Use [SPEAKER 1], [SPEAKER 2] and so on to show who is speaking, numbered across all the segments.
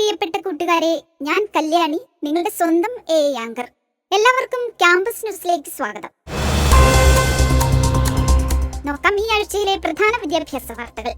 [SPEAKER 1] പ്രിയപ്പെട്ട കൂട്ടുകാരെ, ഞാൻ കല്യാണി, നിങ്ങളുടെ സ്വന്തം ആങ്കർ. എല്ലാവർക്കും ക്യാമ്പസ് ന്യൂസിലേക്ക് സ്വാഗതം. നോക്കാം ഈ ആഴ്ചയിലെ പ്രധാന വിദ്യാഭ്യാസ വാർത്തകൾ.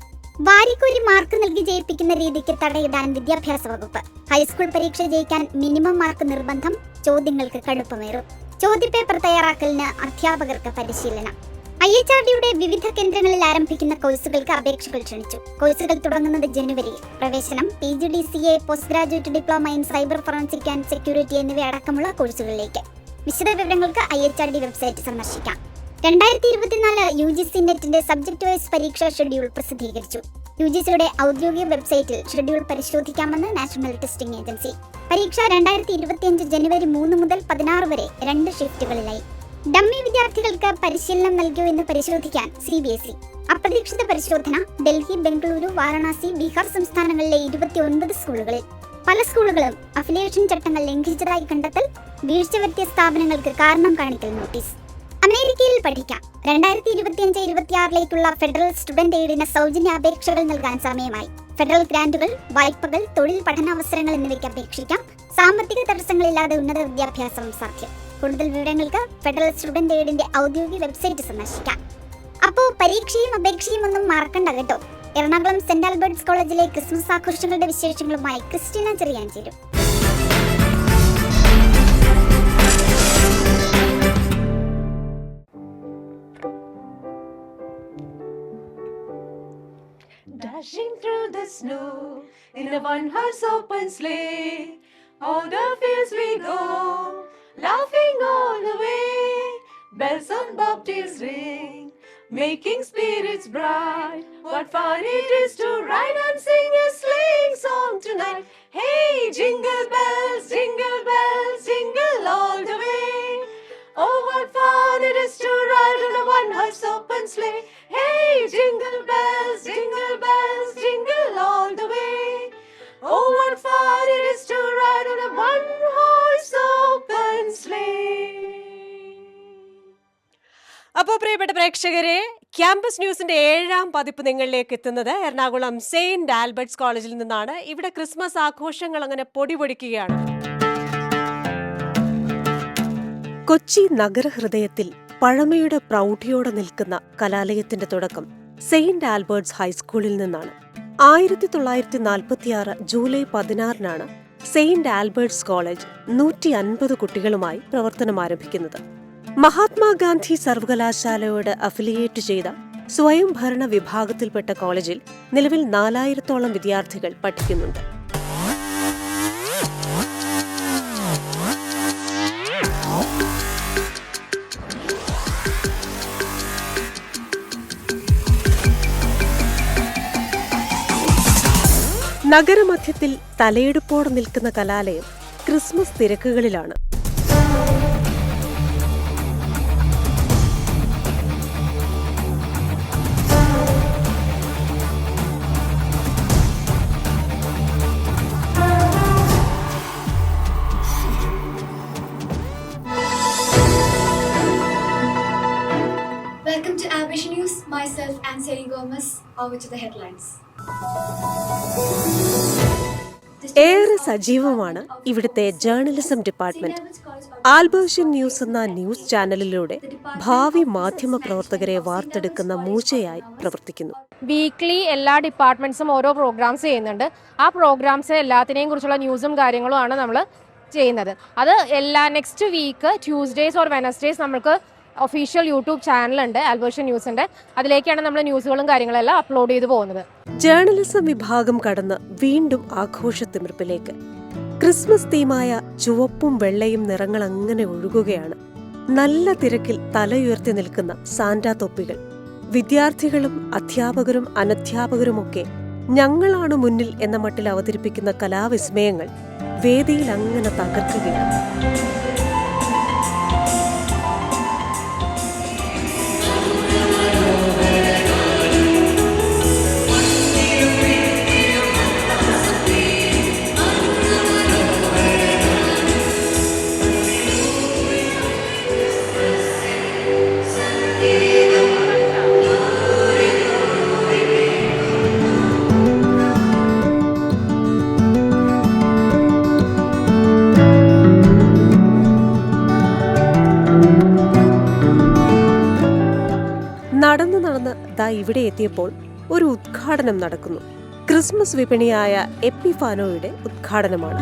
[SPEAKER 1] വാരിക്കോരി മാർക്ക് നൽകി ജയിപ്പിക്കുന്ന രീതിക്ക് തടയിടാൻ വിദ്യാഭ്യാസ വകുപ്പ്. ഹൈസ്കൂൾ പരീക്ഷ ജയിക്കാൻ മിനിമം മാർക്ക് നിർബന്ധം, ചോദ്യങ്ങൾക്ക് കടുപ്പമേറും. ചോദ്യപേപ്പർ തയ്യാറാക്കലിന് അധ്യാപകർക്ക് പരിശീലനം. IHRDയുടെ വിവിധ കേന്ദ്രങ്ങളിൽ ആരംഭിക്കുന്ന കോഴ്സുകൾക്ക് അപേക്ഷകൾ ക്ഷണിച്ചു. കോഴ്സുകൾ തുടങ്ങുന്നത് ജനുവരിയിൽ. പ്രവേശനം PGDCA, post graduate diploma in cyber forensic and security എന്നിവയടക്കമുള്ള കോഴ്സുകളിലേക്ക്. വിശദ വിവരങ്ങൾക്ക് IHRD വെബ്സൈറ്റ് സന്ദർശിക്കാം. 2024 UGC നെറ്റിന്റെ സബ്ജക്ട് വൈസ് പരീക്ഷാ ഷെഡ്യൂൾ പ്രസിദ്ധീകരിച്ചു. UGCയുടെ ഔദ്യോഗിക വെബ്സൈറ്റിൽ ഷെഡ്യൂൾ പരിശോധിക്കാമെന്ന് നാഷണൽ ടെസ്റ്റിംഗ് ഏജൻസി. പരീക്ഷ 2025 ജനുവരി 3 മുതൽ 16 വരെ 2 ഷിഫ്റ്റുകളിലായി. ഡമ്മി വിദ്യാർത്ഥികൾക്ക് പരിശീലനം നൽകിയോ എന്ന് പരിശോധിക്കാൻ CBSE. അപ്രതീക്ഷിത പരിശോധന ഡൽഹി, ബംഗളൂരു, വാരണാസി, ബീഹാർ സംസ്ഥാനങ്ങളിലെ 29 സ്കൂളുകളിൽ. പല സ്കൂളുകളും അഫിലിയേഷൻ ചട്ടങ്ങൾ ലംഘിച്ചതായി കണ്ടെത്തൽ. വീഴ്ച വരുത്തിയ സ്ഥാപനങ്ങൾക്ക് കാരണം കാണിക്കൽ നോട്ടീസ്. അമേരിക്കയിൽ പഠിക്കാം. 2025-26 ഫെഡറൽ സ്റ്റുഡന്റ് എയ്ഡിന് സൗജന്യ അപേക്ഷകൾ നൽകാൻ സമയമായി. ഫെഡറൽ ഗ്രാന്റുകൾ, വായ്പകൾ, തൊഴിൽ പഠനാവസരങ്ങൾ എന്നിവയ്ക്ക് അപേക്ഷിക്കാം. സാമ്പത്തിക തടസ്സങ്ങളില്ലാതെ ഉന്നത വിദ്യാഭ്യാസം സാധ്യം. കൂടുതൽ വിവരങ്ങൾക്ക് ഫെഡറൽ സ്റ്റുഡന്റ് എയ്ഡിന്റെ ഔദ്യോഗിക വെബ്സൈറ്റ് സന്ദർശിക്കാം. അപ്പോൾ പരീക്ഷയും അപേക്ഷയും ഒന്നും മറക്കണ്ട കേട്ടോ. എറണാകുളം സെന്റ് ആൽബർട്ട്സ് കോളേജിലെ ക്രിസ്മസ് ആഘോഷങ്ങളുടെ വിശേഷങ്ങളുമായി ക്രിസ്റ്റീന ചെറിയാൻ ചേരും.
[SPEAKER 2] Dashing through the snow in a one-horse open sleigh, o'er the fields we go, laughing all the way. Bells on bobtails ring, making spirits bright. What fun it is to ride and sing a sleighing song tonight. Hey, jingle bells, jingle all the way. Oh, what fun it is to ride on a one-horse open sleigh. Hey, jingle bells, jingle all the way. Oh, what fun it is to ride on a one-horse open sleigh.
[SPEAKER 3] അപ്പോൾ പ്രിയപ്പെട്ട പ്രേക്ഷകരെ, campus ന്യൂസിന്റെ 7ാം പതിപ്പ് നിങ്ങളിലേക്ക് എത്തുന്നത് Ernakulam Saint Albert's കോളേജിൽ നിന്നാണ്. ഇവിടെ ക്രിസ്മസ് ആഘോഷങ്ങൾ അങ്ങനെ പൊടിപൊടിക്കുകയാണ്. കൊച്ചി നഗരഹൃദയത്തിൽ പഴമയുടെ പ്രൗഢിയോടെ നിൽക്കുന്ന കലാലയത്തിന്റെ തുടക്കം സെയിന്റ് ആൽബർട്ട്സ് ഹൈസ്കൂളിൽ നിന്നാണ്. 1946 ജൂലൈ 16 സെയിന്റ് ആൽബർട്ട്സ് കോളേജ് 150 കുട്ടികളുമായി പ്രവർത്തനം ആരംഭിക്കുന്നത്. മഹാത്മാഗാന്ധി സർവകലാശാലയോട് അഫിലിയേറ്റ് ചെയ്ത സ്വയംഭരണ വിഭാഗത്തിൽപ്പെട്ട കോളേജിൽ നിലവിൽ 4000-ഓളം വിദ്യാർത്ഥികൾ പഠിക്കുന്നുണ്ട്. നഗരമധ്യത്തിൽ തലയെടുപ്പോടെ നിൽക്കുന്ന കലാലയം Christmas തിരക്കുകളിലാണ്.
[SPEAKER 4] Welcome to Ambition News. Myself, Anseli Gomez. Over to the headlines.
[SPEAKER 3] ഏറെ സജീവമാണ് ഇവിടുത്തെ ജേർണലിസം ഡിപ്പാർട്ട്മെന്റ്. ആൽബർഷ്യൻ ന്യൂസ് എന്ന ന്യൂസ് ചാനലിലൂടെ ഭാവി മാധ്യമ പ്രവർത്തകരെ വാർത്തെടുക്കുന്ന മൂച്ചയായി പ്രവർത്തിക്കുന്നു.
[SPEAKER 5] വീക്ക്ലി എല്ലാ ഡിപ്പാർട്ട്മെന്റ്സും ഓരോ പ്രോഗ്രാംസ് ചെയ്യുന്നുണ്ട്. ആ പ്രോഗ്രാംസ് എല്ലാത്തിനെയും കുറിച്ചുള്ള ന്യൂസും കാര്യങ്ങളുമാണ് നമ്മൾ ചെയ്യുന്നത്. അത് next week Tuesday's or Wednesdays നമുക്ക് ഒഫീഷ്യൽ യൂട്യൂബ് ചാനലുണ്ട് ആൽബർഷ്യൻ ന്യൂസിന്റെ. അതിലേക്കാണ് നമ്മൾ ന്യൂസുകളും കാര്യങ്ങളെല്ലാം അപ്ലോഡ് ചെയ്തു പോകുന്നത്.
[SPEAKER 3] ജേർണലിസം വിഭാഗം കടന്ന് വീണ്ടും ആഘോഷത്തിമിർപ്പിലേക്ക്. ക്രിസ്മസ് തീമായ ചുവപ്പും വെള്ളയും നിറങ്ങൾ അങ്ങനെ ഒഴുകുകയാണ്. നല്ല തിരക്കിൽ തലയുയർത്തി നിൽക്കുന്ന സാന്റാ തൊപ്പികൾ. വിദ്യാർത്ഥികളും അധ്യാപകരും അനധ്യാപകരുമൊക്കെ ഞങ്ങളാണ് മുന്നിൽ എന്ന മട്ടിൽ അവതരിപ്പിക്കുന്ന കലാവിസ്മയങ്ങൾ വേദിയിൽ അങ്ങനെ തകർക്കുകയാണ്. ഇവിടെ എത്തിയപ്പോൾ ഒരു ഉദ്ഘാടനം നടക്കുന്നു. ക്രിസ്മസ് വിപണിയായ എപ്പിഫാനോയുടെ ഉദ്ഘാടനമാണ്.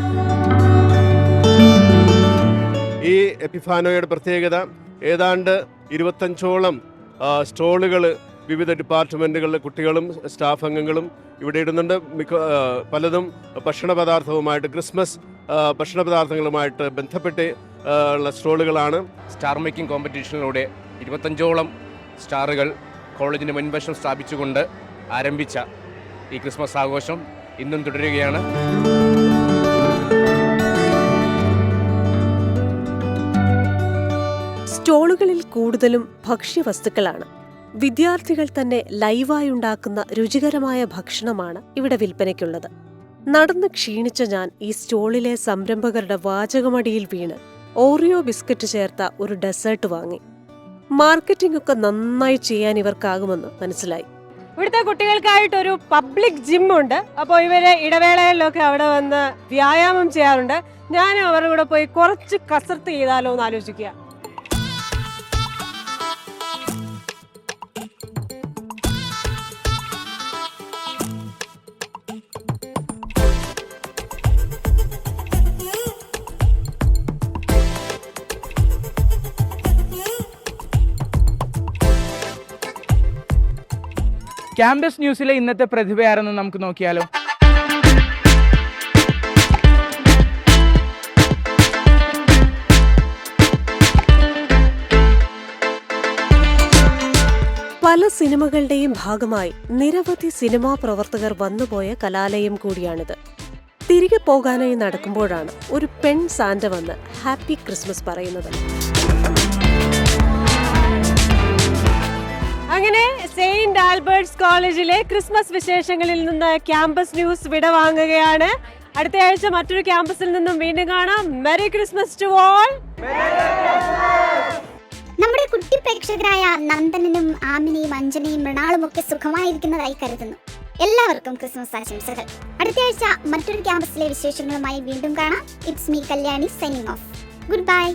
[SPEAKER 6] ഈ എപ്പിഫാനോയുടെ പ്രത്യേകത ഏതാണ്ട് 25ഓളം സ്റ്റോളുകൾ വിവിധ ഡിപ്പാർട്ട്മെൻറ്റുകളിലെ കുട്ടികളും സ്റ്റാഫ് അംഗങ്ങളും ഇവിടെ ഇടുന്നുണ്ട്. പലതും ഭക്ഷണ പദാർത്ഥവുമായിട്ട് ക്രിസ്മസ് ഭക്ഷണ പദാർത്ഥങ്ങളുമായിട്ട് ബന്ധപ്പെട്ട് ഉള്ള സ്റ്റോളുകളാണ്.
[SPEAKER 7] സ്റ്റാർ മേക്കിംഗ് കോമ്പറ്റീഷനിലൂടെ 25ഓളം സ്റ്റാറുകൾ കോളേജിന് മുൻവശം സ്ഥാപിച്ചുകൊണ്ട് ആരംഭിച്ച ഈ ക്രിസ്മസ് ആഘോഷം ഇന്നും തുടരുകയാണ്.
[SPEAKER 3] സ്റ്റോളുകളിൽ കൂടുതലും ഭക്ഷ്യവസ്തുക്കളാണ്. വിദ്യാർത്ഥികൾ തന്നെ ലൈവായി ഉണ്ടാക്കുന്ന രുചികരമായ ഭക്ഷണമാണ് ഇവിടെ വിൽപ്പനയ്ക്കുള്ളത്. നടന്ന് ക്ഷീണിച്ച ഞാൻ ഈ സ്റ്റോളിലെ സംരംഭകരുടെ വാചകമടിയിൽ വീണ് ഓറിയോ ബിസ്ക്കറ്റ് ചേർത്ത ഒരു ഡെസേർട്ട് വാങ്ങി. മാർക്കറ്റിംഗ് ഒക്കെ നന്നായി ചെയ്യാൻ ഇവർക്കാകുമെന്ന് മനസ്സിലായി.
[SPEAKER 5] ഇവിടുത്തെ കുട്ടികൾക്കായിട്ടൊരു പബ്ലിക് ജിം ഉണ്ട്. അപ്പോൾ ഇവര് ഇടവേളകളിലൊക്കെ അവിടെ വന്ന് വ്യായാമം ചെയ്യാറുണ്ട്. ഞാനും അവരുടെ കൂടെ പോയി കുറച്ച് കസർത്ത് ചെയ്താലോ എന്ന് ആലോചിക്കുക.
[SPEAKER 8] ക്യാമ്പസ് ന്യൂസിലെ ഇന്നത്തെ പ്രതിഭയാരെന്ന് നമുക്ക് നോക്കിയാലോ.
[SPEAKER 3] പല സിനിമകളുടെയും ഭാഗമായി നിരവധി സിനിമാ പ്രവർത്തകർ വന്നുപോയ കലാലയം കൂടിയാണിത്. തിരികെ പോകാനായി നടക്കുമ്പോഴാണ് ഒരു പെൺ സാന്റ വന്ന് ഹാപ്പി ക്രിസ്മസ് പറയുന്നത്.
[SPEAKER 5] അങ്ങനെ സെയിന്റ് ആൽബർട്ട്സ് കോളേജിലെ ക്രിസ്മസ് വിശേഷങ്ങളിൽ നിന്ന് ക്യാമ്പസ് ന്യൂസ് വിടവാങ്ങുകയാണ്. അടുത്ത ആഴ്ച മറ്റൊരു ക്യാമ്പസിൽ നിന്നും വീണ്ടും കാണാം. Merry Christmas to all.
[SPEAKER 1] നമ്മുടെ കുട്ടി പ്രേക്ഷകരായ നന്ദനനും ആമിനയും അഞ്ജനയും മൃണാളും ഒക്കെ സുഖമായിരിക്കുന്നതായി കരുതുന്നു. എല്ലാവർക്കും ക്രിസ്മസ് ആശംസകൾ. അടുത്ത ആഴ്ച മറ്റൊരു ക്യാമ്പസിലെ വിശേഷങ്ങളുമായി വീണ്ടും കാണാം. It's me Kalyani signing off. Good bye.